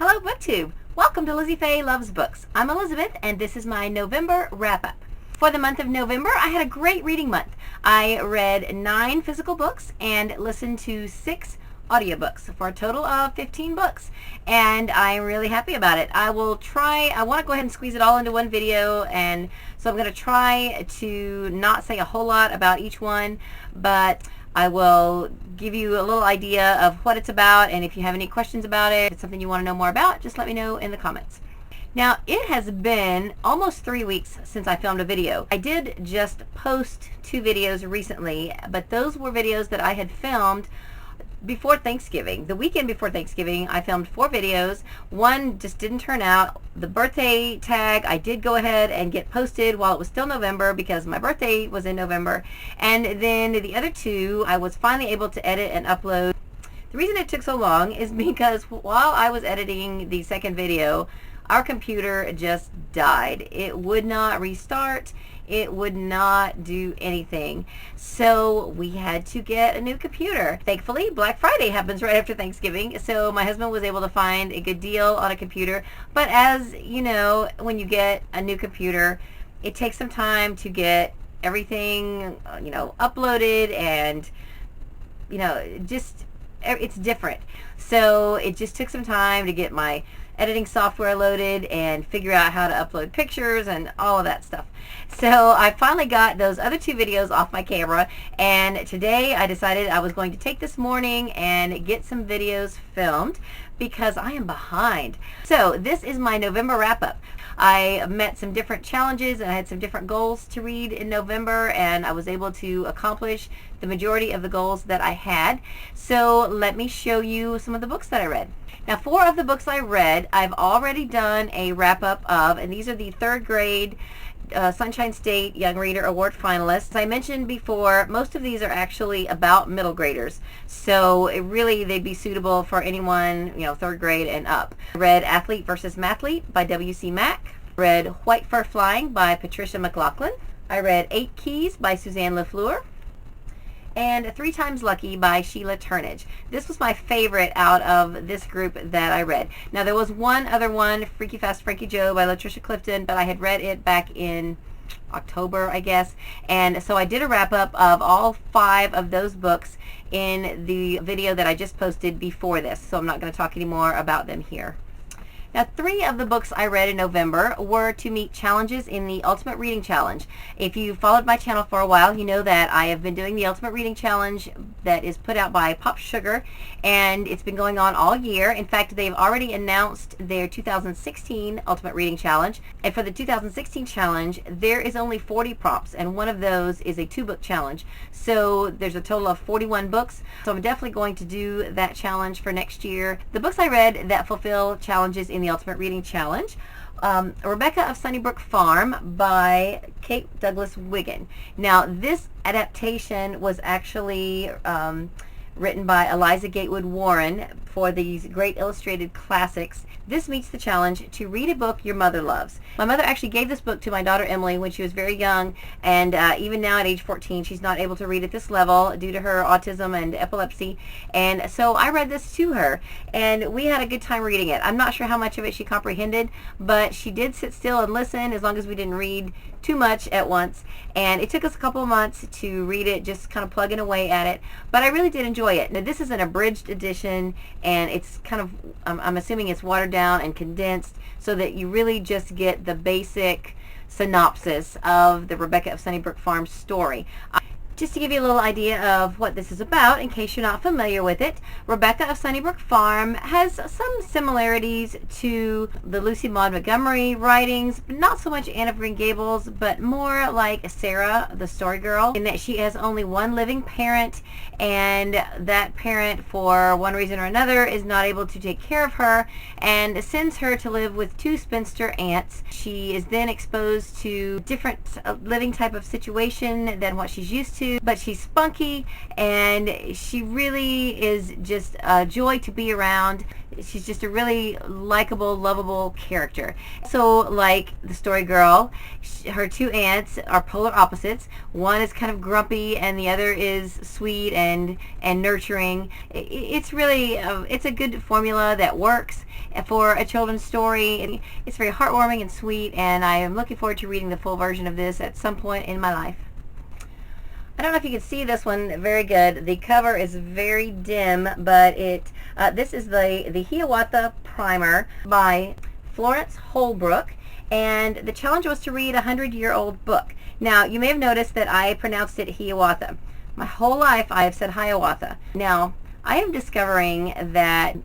Hello BookTube! Welcome to Lizzie Faye Loves Books. I'm Elizabeth and this is my November wrap-up. For the month of November, I had a great reading month. I read 9 physical books and listened to 6 audiobooks for a total of 15 books, and I'm really happy about it. I want to go ahead and squeeze it all into one video, and so I'm going to try to not say a whole lot about each one, but I will give you a little idea of what it's about, and if you have any questions about it, if it's something you want to know more about, just let me know in the comments. Now, it has been almost 3 weeks since I filmed a video. I did just post 2 videos recently, but those were videos that I had filmed before Thanksgiving. The weekend before Thanksgiving, I filmed 4 videos. One just didn't turn out. The birthday tag, I did go ahead and get posted while it was still November because my birthday was in November. And then the other 2, I was finally able to edit and upload. The reason it took so long is because while I was editing the second video, our computer just died. It would not restart. It would not do anything. So we had to get a new computer. Thankfully, Black Friday happens right after Thanksgiving, so my husband was able to find a good deal on a computer. But as you know, when you get a new computer, it takes some time to get everything, uploaded, and, it's different. So it just took some time to get my editing software loaded and figure out how to upload pictures and all of that stuff. So I finally got those other 2 videos off my camera, and today I decided I was going to take this morning and get some videos filmed because I am behind. So this is my November wrap-up. I met some different challenges and I had some different goals to read in November, and I was able to accomplish the majority of the goals that I had. So let me show you some of the books that I read. Now, 4 of the books I read, I've already done a wrap-up of, and these are the 3rd grade Sunshine State Young Reader Award finalists. As I mentioned before, most of these are actually about middle graders, so they'd be suitable for anyone, 3rd grade and up. I read Athlete vs. Mathlete by W.C. Mack. I read White Fur Flying by Patricia MacLachlan. I read 8 Keys by Suzanne LaFleur. And 3 Times Lucky by Sheila Turnage. This was my favorite out of this group that I read. Now, there was one other one, Freaky Fast Frankie Joe by Latricia Clifton, but I had read it back in October, I guess. And so I did a wrap-up of all 5 of those books in the video that I just posted before this, so I'm not going to talk anymore about them here. Now, 3 of the books I read in November were to meet challenges in the Ultimate Reading Challenge. If you followed my channel for a while, you know that I have been doing the Ultimate Reading Challenge that is put out by Pop Sugar, and it's been going on all year. In fact, they've already announced their 2016 Ultimate Reading Challenge, and for the 2016 challenge, there is only 40 prompts, and one of those is a 2-book challenge. So there's a total of 41 books, so I'm definitely going to do that challenge for next year. The books I read that fulfill challenges in the Ultimate Reading Challenge: Rebecca of Sunnybrook Farm by Kate Douglas Wiggin. Now, this adaptation was actually written by Eliza Gatewood Warren for these great illustrated classics. This meets the challenge to read a book your mother loves. My mother actually gave this book to my daughter Emily when she was very young, and even now at age 14 she's not able to read at this level due to her autism and epilepsy, and so I read this to her and we had a good time reading it. I'm not sure how much of it she comprehended, but she did sit still and listen as long as we didn't read too much at once, and it took us a couple of months to read it, just kind of plugging away at it, but I really did enjoy it. Now, this is an abridged edition, and it's kind of, I'm assuming it's watered down and condensed so that you really just get the basic synopsis of the Rebecca of Sunnybrook Farm story. Just to give you a little idea of what this is about, in case you're not familiar with it, Rebecca of Sunnybrook Farm has some similarities to the Lucy Maud Montgomery writings, not so much Anne of Green Gables, but more like Sarah, the Story Girl, in that she has only one living parent, and that parent, for one reason or another, is not able to take care of her and sends her to live with 2 spinster aunts. She is then exposed to different living type of situation than what she's used to, attitude, but she's spunky, and she really is just a joy to be around. She's just a really likable, lovable character. So, like the story girl, her two aunts are polar opposites. One is kind of grumpy, and the other is sweet and nurturing. It's really it's a good formula that works for a children's story. It's very heartwarming and sweet, and I am looking forward to reading the full version of this at some point in my life. I don't know if you can see this one very good. The cover is very dim, but this is the Hiawatha primer by Florence Holbrook, and the challenge was to read a 100-year-old book. Now, you may have noticed that I pronounced it Hiawatha. My whole life I have said Hiawatha. Now, I am discovering that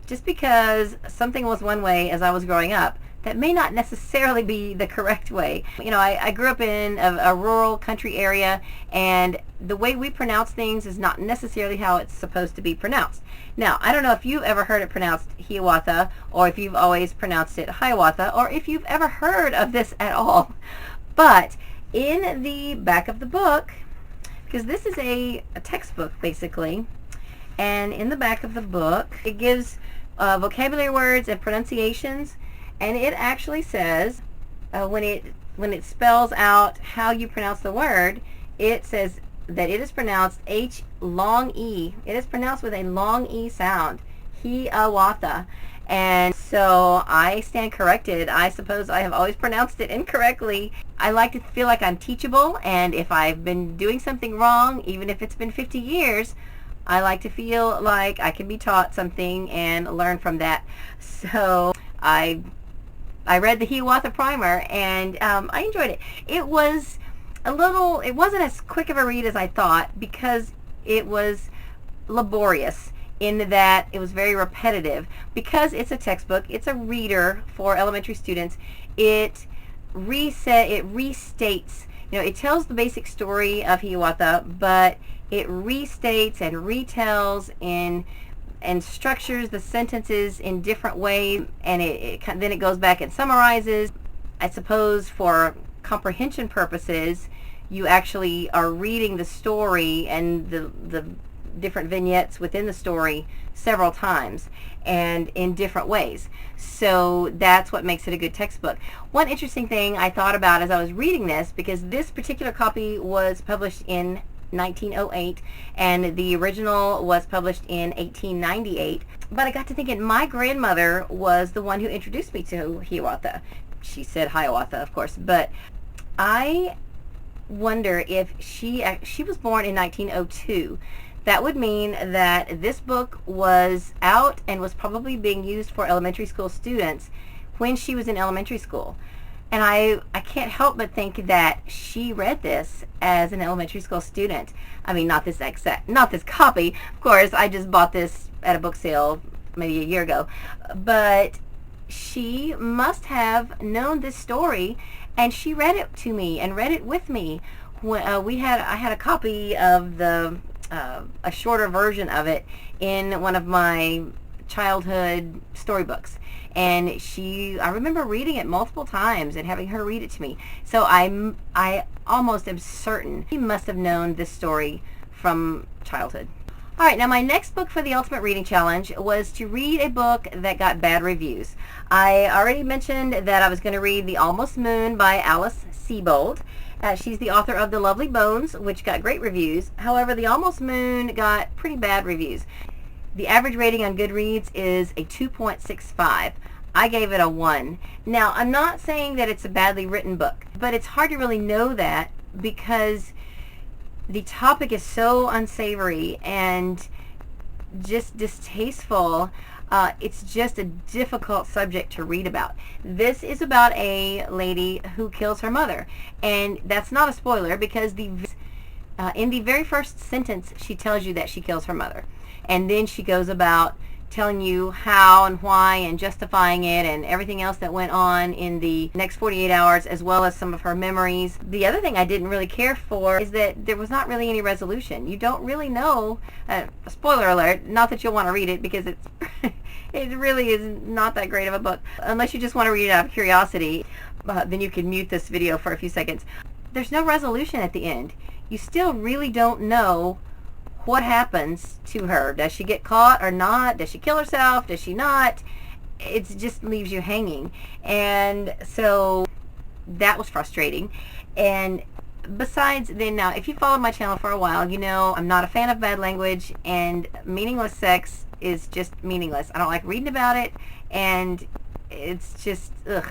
just because something was one way as I was growing up, that may not necessarily be the correct way. You know, I grew up in a rural country area, and the way we pronounce things is not necessarily how it's supposed to be pronounced. Now, I don't know if you've ever heard it pronounced Hiawatha, or if you've always pronounced it Hiawatha, or if you've ever heard of this at all. But in the back of the book, because this is a textbook basically, and in the back of the book it gives vocabulary words and pronunciations. And it actually says, when it spells out how you pronounce the word, it says that it is pronounced H long E. It is pronounced with a long E sound, Hiawatha. And so I stand corrected. I suppose I have always pronounced it incorrectly. I like to feel like I'm teachable, and if I've been doing something wrong, even if it's been 50 years, I like to feel like I can be taught something and learn from that. So I read the Hiawatha primer, and I enjoyed it. It wasn't as quick of a read as I thought, because it was laborious in that it was very repetitive. Because it's a textbook, it's a reader for elementary students, it restates, you know, it tells the basic story of Hiawatha, but it restates and retells and structures the sentences in different ways, and then it goes back and summarizes. I suppose for comprehension purposes, you actually are reading the story and the different vignettes within the story several times and in different ways. So that's what makes it a good textbook. One interesting thing I thought about as I was reading this, because this particular copy was published in 1908 and the original was published in 1898, but I got to thinking, my grandmother was the one who introduced me to Hiawatha. She said Hiawatha, of course, but I wonder if she was born in 1902. That would mean that this book was out and was probably being used for elementary school students when she was in elementary school. And I can't help but think that she read this as an elementary school student. I mean, not this copy. Of course, I just bought this at a book sale maybe a year ago. But she must have known this story, and she read it to me and read it with me. When I had a copy of a shorter version of it in one of my childhood storybooks. And I remember reading it multiple times and having her read it to me. So I almost am certain she must have known this story from childhood. All right, now my next book for the Ultimate Reading Challenge was to read a book that got bad reviews. I already mentioned that I was going to read The Almost Moon by Alice Seebold. She's the author of The Lovely Bones, which got great reviews. However, The Almost Moon got pretty bad reviews. The average rating on Goodreads is a 2.65. I gave it a 1. Now, I'm not saying that it's a badly written book, but it's hard to really know that because the topic is so unsavory and just distasteful. It's just a difficult subject to read about. This is about a lady who kills her mother, and that's not a spoiler because in the very first sentence she tells you that she kills her mother. And then she goes about telling you how and why and justifying it and everything else that went on in the next 48 hours, as well as some of her memories. The other thing I didn't really care for is that there was not really any resolution. You don't really know, spoiler alert, not that you'll want to read it because it really is not that great of a book. Unless you just want to read it out of curiosity, then you can mute this video for a few seconds. There's no resolution at the end. you still really don't know what happens to her. Does she get caught or not? Does she kill herself? Does she not? It just leaves you hanging. And so that was frustrating. And besides, then now, if you followed my channel for a while, you know I'm not a fan of bad language, and meaningless sex is just meaningless. I don't like reading about it, and it's just, ugh.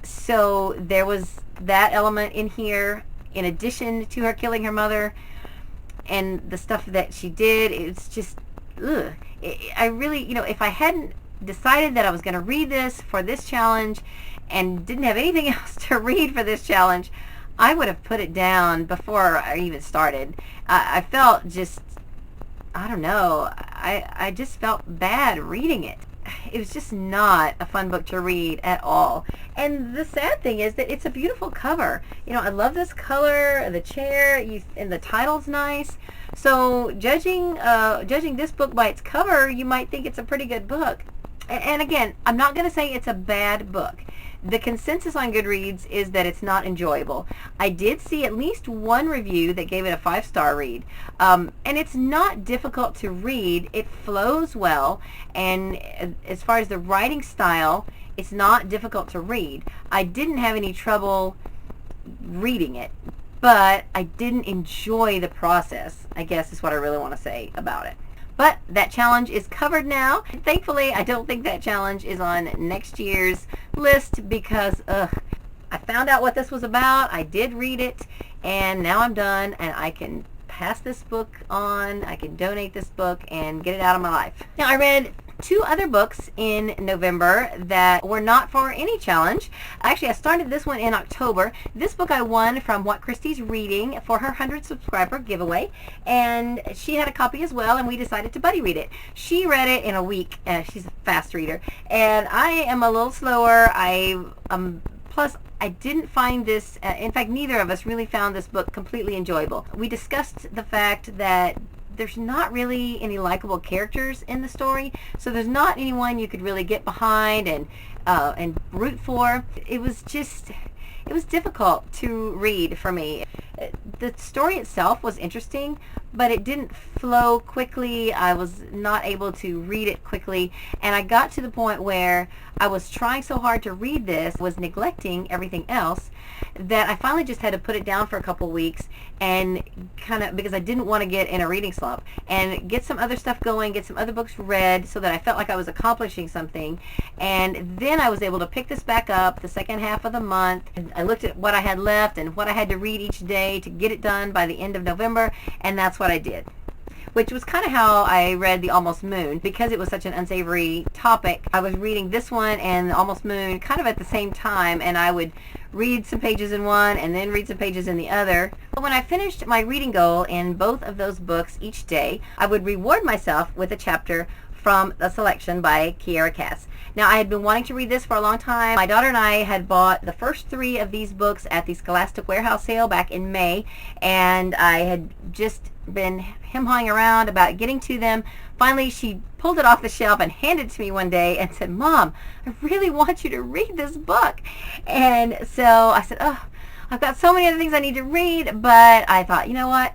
So there was that element in here, in addition to her killing her mother, and the stuff that she did. It's just, ugh. I really, you know, if I hadn't decided that I was going to read this for this challenge and didn't have anything else to read for this challenge, I would have put it down before I even started. I felt just, I don't know, I just felt bad reading it. It was just not a fun book to read at all. And the sad thing is that it's a beautiful cover. You know, I love this color, the chair, and the title's nice. So judging this book by its cover, you might think it's a pretty good book. And again, I'm not going to say it's a bad book. The consensus on Goodreads is that it's not enjoyable. I did see at least one review that gave it a 5-star read. And it's not difficult to read. It flows well. And as far as the writing style, it's not difficult to read. I didn't have any trouble reading it, but I didn't enjoy the process, I guess is what I really want to say about it. But that challenge is covered now. Thankfully, I don't think that challenge is on next year's list because, I found out what this was about. I did read it, and now I'm done, and I can pass this book on. I can donate this book and get it out of my life. Now, I read 2 other books in November that were not for any challenge. Actually, I started this one in October. This book I won from What Christie's Reading for her 100 subscriber giveaway, and she had a copy as well, and we decided to buddy read it. She read it in a week. She's a fast reader, and I am a little slower. Plus, I didn't find this, in fact, neither of us really found this book completely enjoyable. We discussed the fact that there's not really any likable characters in the story, so there's not anyone you could really get behind and root for. It was difficult to read for me. The story itself was interesting, but it didn't flow quickly. I was not able to read it quickly, and I got to the point where I was trying so hard to read this, was neglecting everything else, that I finally just had to put it down for a couple weeks, and kind of, because I didn't want to get in a reading slump, and get some other stuff going, get some other books read, so that I felt like I was accomplishing something. And then I was able to pick this back up the second half of the month, and I looked at what I had left and what I had to read each day to get it done by the end of November, and that's what I did. Which was kind of how I read The Almost Moon. Because it was such an unsavory topic, I was reading this one and The Almost Moon kind of at the same time, and I would read some pages in one and then read some pages in the other. But when I finished my reading goal in both of those books each day, I would reward myself with a chapter from a selection by Kiera. Now, I had been wanting to read this for a long time. My daughter and I had bought the first 3 of these books at the Scholastic Warehouse sale back in May, and I had just been hem-hawing around about getting to them. Finally, she pulled it off the shelf and handed it to me one day and said, "Mom, I really want you to read this book." And so I said, "Oh, I've got so many other things I need to read," but I thought, you know what?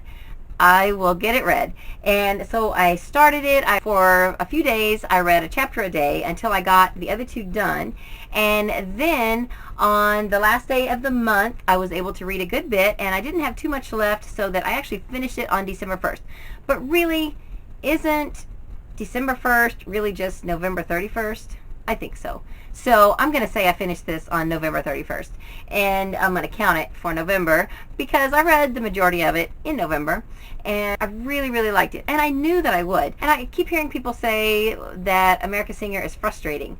I will get it read. And so I started it. For a few days, I read a chapter a day until I got the other 2 done. And then on the last day of the month, I was able to read a good bit, and I didn't have too much left, so that I actually finished it on December 1st. But really, isn't December 1st really just November 31st? I think so. So I'm going to say I finished this on November 31st. And I'm going to count it for November because I read the majority of it in November. And I really, really liked it. And I knew that I would. And I keep hearing people say that America's Singer is frustrating.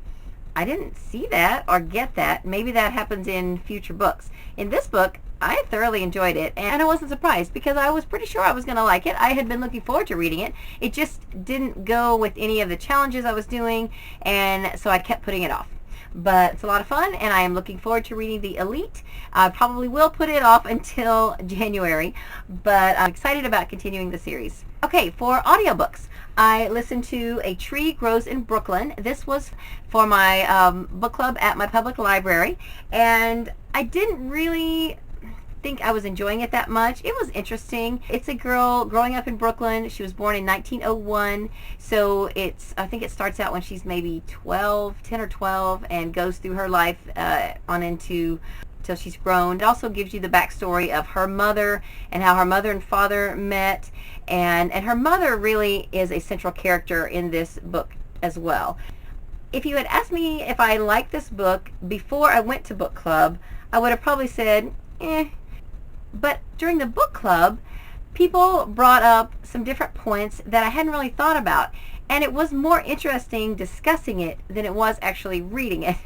I didn't see that or get that. Maybe that happens in future books. In this book, I thoroughly enjoyed it, and I wasn't surprised because I was pretty sure I was going to like it. I had been looking forward to reading it. It just didn't go with any of the challenges I was doing, and so I kept putting it off. But it's a lot of fun, and I am looking forward to reading The Elite. I probably will put it off until January, but I'm excited about continuing the series. Okay, for audiobooks, I listened to A Tree Grows in Brooklyn. This was for my book club at my public library, and I didn't really think I was enjoying it that much. It was interesting. It's a girl growing up in Brooklyn. She was born in 1901, so I think it starts out when she's maybe 10 or 12, and goes through her life on into till she's grown. It also gives you the backstory of her mother and how her mother and father met, and her mother really is a central character in this book as well. If you had asked me if I liked this book before I went to book club, I would have probably said, eh. But during the book club, people brought up some different points that I hadn't really thought about. And it was more interesting discussing it than it was actually reading it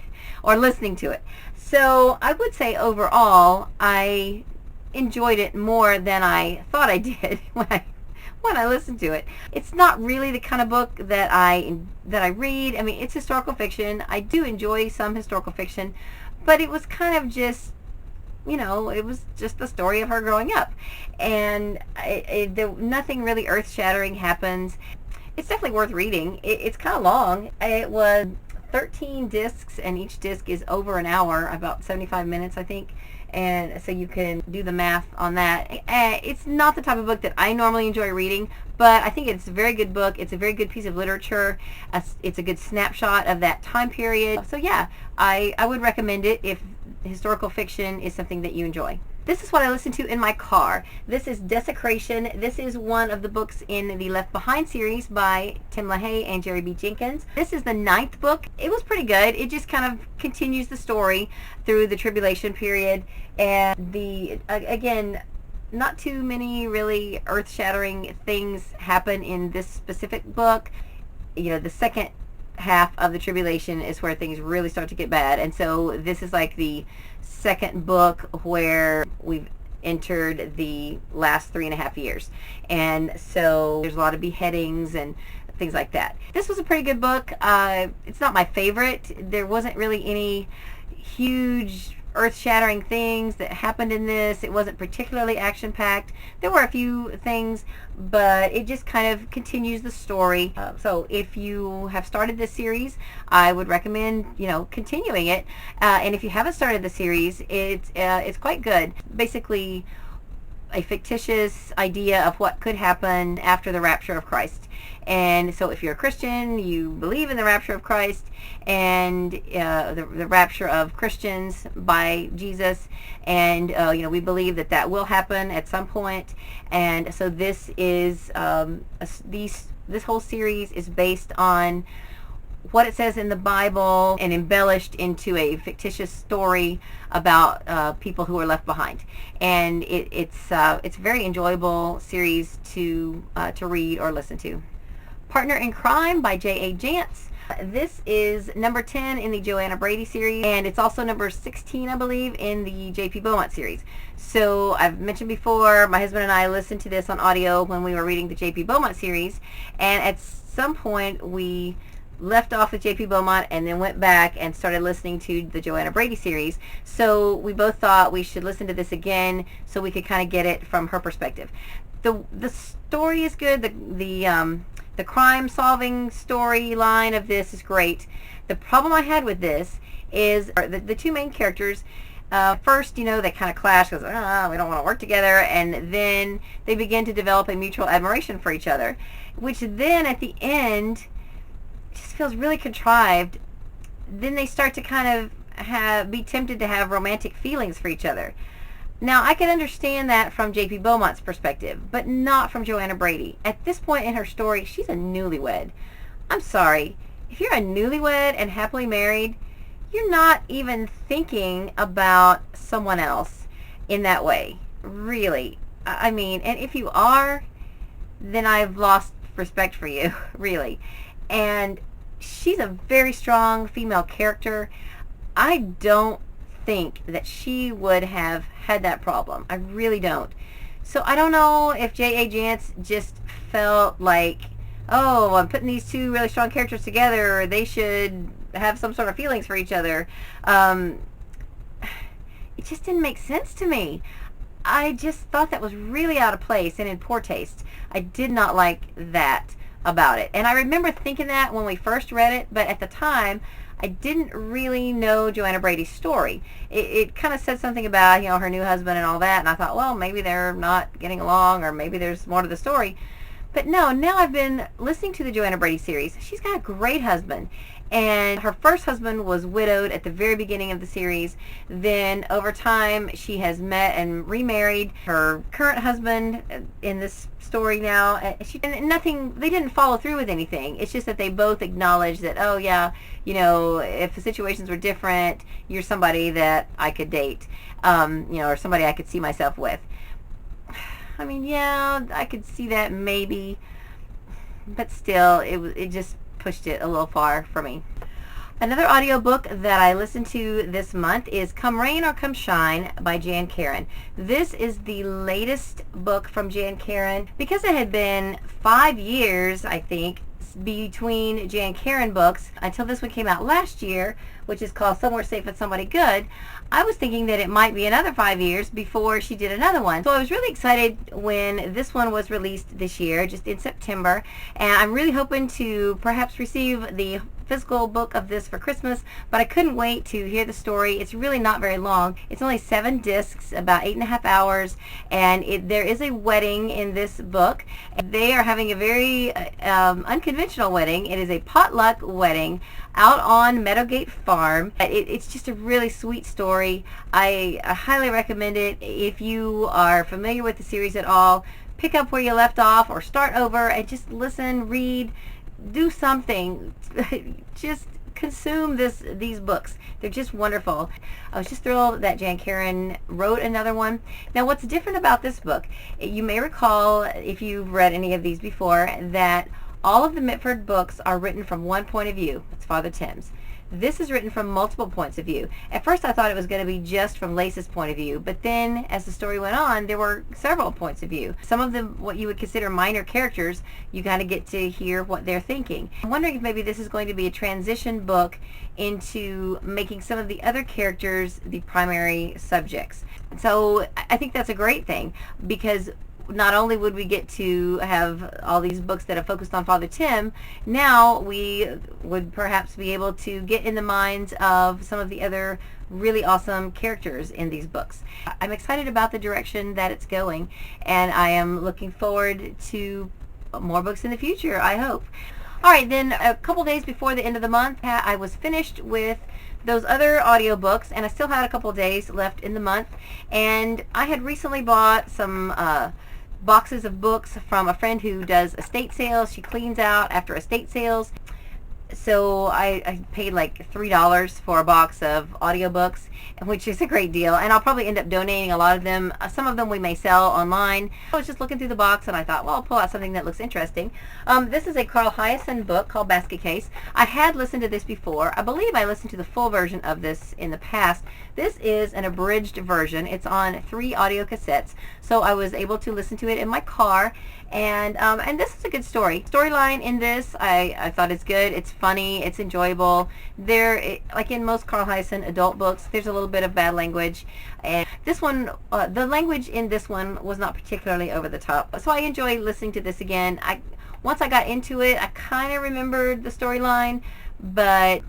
or listening to it. So I would say overall, I enjoyed it more than I thought I did when I listened to it. It's not really the kind of book that I read. I mean, it's historical fiction. I do enjoy some historical fiction, but it was kind of just, it was just the story of her growing up, and nothing really earth-shattering happens. It's definitely worth reading. It's kind of long. It was 13 discs, and each disc is over an hour, about 75 minutes, I think. And so you can do the math on that. It's not the type of book that I normally enjoy reading, but I think it's a very good book. It's a very good piece of literature. It's a good snapshot of that time period. So yeah, I would recommend it if historical fiction is something that you enjoy. This is what I listen to in my car. This is Desecration. This is one of the books in the Left Behind series by Tim LaHaye and Jerry B. Jenkins. This is the 9th book. It was pretty good. It just kind of continues the story through the tribulation period, and again, not too many really earth-shattering things happen in this specific book. The second half of the tribulation is where things really start to get bad, and so this is like the second book where we've entered the last 3.5 years, and so there's a lot of beheadings and things like that. This was a pretty good book. It's not my favorite. There wasn't really any huge earth-shattering things that happened in this. It wasn't particularly action-packed. There were a few things, but it just kind of continues the story. So if you have started this series, I would recommend continuing it. And if you haven't started the series, it's quite good. Basically, a fictitious idea of what could happen after the rapture of Christ. And so if you're a Christian, you believe in the rapture of Christ and the rapture of Christians by Jesus, and we believe that will happen at some point. And so this is this whole series is based on what it says in the Bible and embellished into a fictitious story about people who are left behind. And it's a very enjoyable series to read or listen to. Partner in Crime by J.A. Jance. This is number 10 in the Joanna Brady series, and it's also number 16, I believe, in the J.P. Beaumont series. So I've mentioned before, my husband and I listened to this on audio when we were reading the J.P. Beaumont series, and at some point we left off with J.P. Beaumont and then went back and started listening to the Joanna Brady series. So we both thought we should listen to this again so we could kind of get it from her perspective. The story is good. The crime-solving storyline of this is great. The problem I had with this is the two main characters. First, they kind of clash because we don't want to work together, and then they begin to develop a mutual admiration for each other, which then at the end just feels really contrived. Then they start to kind of be tempted to have romantic feelings for each other. Now, I can understand that from J.P. Beaumont's perspective, but not from Joanna Brady. At this point in her story, she's a newlywed. I'm sorry. If you're a newlywed and happily married, you're not even thinking about someone else in that way. Really. I mean, and if you are, then I've lost respect for you, really. And she's a very strong female character. I don't think that she would have had that problem. I really don't. So I don't know if J.A. Jance just felt like, oh, I'm putting these two really strong characters together, or they should have some sort of feelings for each other. It just didn't make sense to me. I just thought that was really out of place and in poor taste. I did not like that about it. And I remember thinking that when we first read it, but at the time I didn't really know Joanna Brady's story. It kind of said something about, her new husband and all that, and I thought, well, maybe they're not getting along, or maybe there's more to the story. But no, now I've been listening to the Joanna Brady series. She's got a great husband. And her first husband was widowed at the very beginning of the series. Then over time, she has met and remarried her current husband in this story now. They didn't follow through with anything. It's just that they both acknowledge that, oh yeah, if the situations were different, you're somebody that I could date, or somebody I could see myself with. I mean, yeah, I could see that maybe, but still, it just pushed it a little far for me. Another audiobook that I listened to this month is Come Rain or Come Shine by Jan Karon. This is the latest book from Jan Karon. Because it had been 5 years, I think, between Jan Karon books until this one came out last year, which is called Somewhere Safe with Somebody Good, I was thinking that it might be another 5 years before she did another one. So I was really excited when this one was released this year, just in September, and I'm really hoping to perhaps receive the physical book of this for Christmas, but I couldn't wait to hear the story. It's really not very long. It's only 7 discs, about 8.5 hours, and there is a wedding in this book. They are having a very unconventional wedding. It is a potluck wedding out on Meadowgate Farm. It's just a really sweet story. I highly recommend it. If you are familiar with the series at all, pick up where you left off or start over and just listen, read, do something. Just consume these books. They're just wonderful. I was just thrilled that Jan Karon wrote another one. Now, what's different about this book, you may recall, if you've read any of these before, that all of the Mitford books are written from one point of view. It's Father Tim's. This is written from multiple points of view. At first I thought it was going to be just from Lace's point of view, but then as the story went on, there were several points of view. Some of them, what you would consider minor characters, you kind of get to hear what they're thinking. I'm wondering if maybe this is going to be a transition book into making some of the other characters the primary subjects. So I think that's a great thing, because not only would we get to have all these books that are focused on Father Tim, now we would perhaps be able to get in the minds of some of the other really awesome characters in these books. I'm excited about the direction that it's going, and I am looking forward to more books in the future, I hope. Alright, then a couple days before the end of the month, I was finished with those other audiobooks, and I still had a couple days left in the month, and I had recently bought some boxes of books from a friend who does estate sales. She cleans out after estate sales. So I paid like $3 for a box of audiobooks, which is a great deal, and I'll probably end up donating a lot of them. Some of them we may sell online. I was just looking through the box and I thought, well, I'll pull out something that looks interesting. This is a Hiaasen book called Basket Case. I had listened to this before. I believe I listened to the full version of this in the past. This is an abridged version. It's on 3 audio cassettes, so I was able to listen to it in my car. And this is a good story. Storyline in this, I thought it's good. It's funny. It's enjoyable. Like in most Carl Hiaasen adult books, there's a little bit of bad language. And this one, the language in this one was not particularly over the top. So I enjoy listening to this again. Once I got into it, I kind of remembered the storyline, but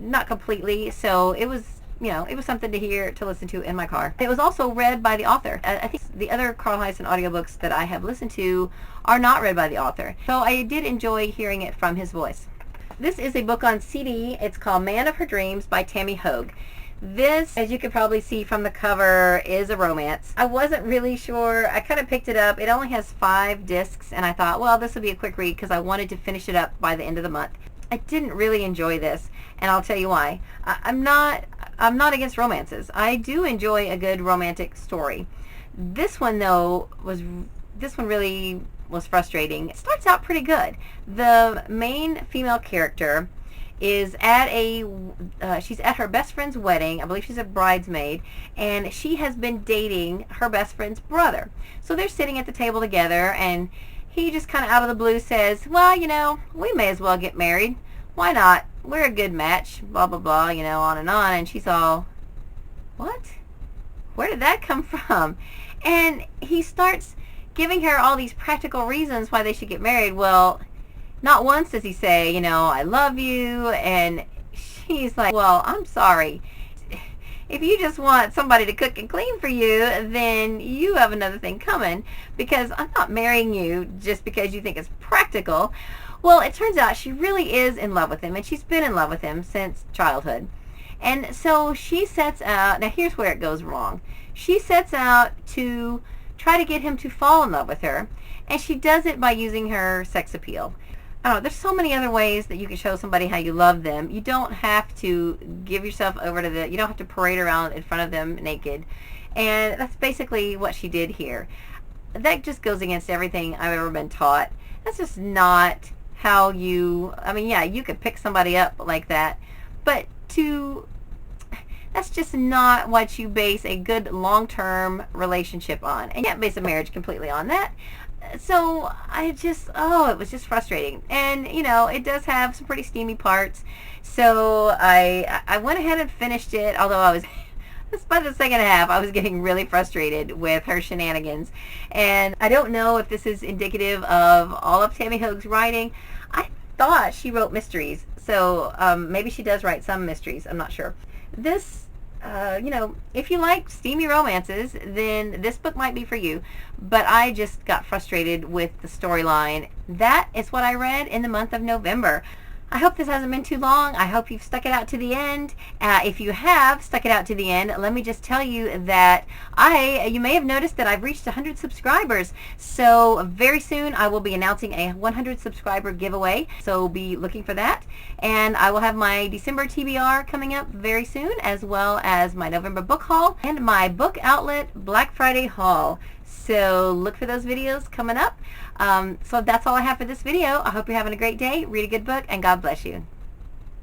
not completely. So it was, it was something to listen to in my car. It was also read by the author. I think the other Carl Hiaasen audiobooks that I have listened to are not read by the author. So I did enjoy hearing it from his voice. This is a book on CD. It's called Man of Her Dreams by Tami Hoag. This, as you can probably see from the cover, is a romance. I wasn't really sure. I kind of picked it up. It only has 5 discs, and I thought, well, this will be a quick read because I wanted to finish it up by the end of the month. I didn't really enjoy this, and I'll tell you why. I'm not against romances. I do enjoy a good romantic story. This one, though, really was frustrating. It starts out pretty good. The main female character is she's at her best friend's wedding. I believe she's a bridesmaid, and she has been dating her best friend's brother. So they're sitting at the table together, and he just kind of out of the blue says, well, we may as well get married. Why not? We're a good match, blah, blah, blah, on and on. And she's all, what? Where did that come from? And he starts giving her all these practical reasons why they should get married. Well, not once does he say, I love you, and he's like, well, I'm sorry. If you just want somebody to cook and clean for you, then you have another thing coming, because I'm not marrying you just because you think it's practical. Well, it turns out she really is in love with him, and she's been in love with him since childhood. And so she sets out, now here's where it goes wrong. She sets out to try to get him to fall in love with her, and she does it by using her sex appeal. There's so many other ways that you can show somebody how you love them. You don't have to give yourself over to you don't have to parade around in front of them naked. And that's basically what she did here. That just goes against everything I've ever been taught. That's just not how you, yeah, you could pick somebody up like that, but that's just not what you base a good long-term relationship on. And you can't base a marriage completely on that. So it was just frustrating. And, it does have some pretty steamy parts. So I went ahead and finished it, although by the second half, I was getting really frustrated with her shenanigans. And I don't know if this is indicative of all of Tami Hoag's writing. I thought she wrote mysteries. So maybe she does write some mysteries. I'm not sure. This, if you like steamy romances, then this book might be for you. But I just got frustrated with the storyline. That is what I read in the month of November. I hope this hasn't been too long. I hope you've stuck it out to the end. If you have stuck it out to the end, let me just tell you that you may have noticed that I've reached 100 subscribers. So very soon I will be announcing a 100 subscriber giveaway. So be looking for that. And I will have my December TBR coming up very soon, as well as my November book haul and my book outlet Black Friday haul. So look for those videos coming up. So that's all I have for this video. I hope you're having a great day. Read a good book, and God bless you.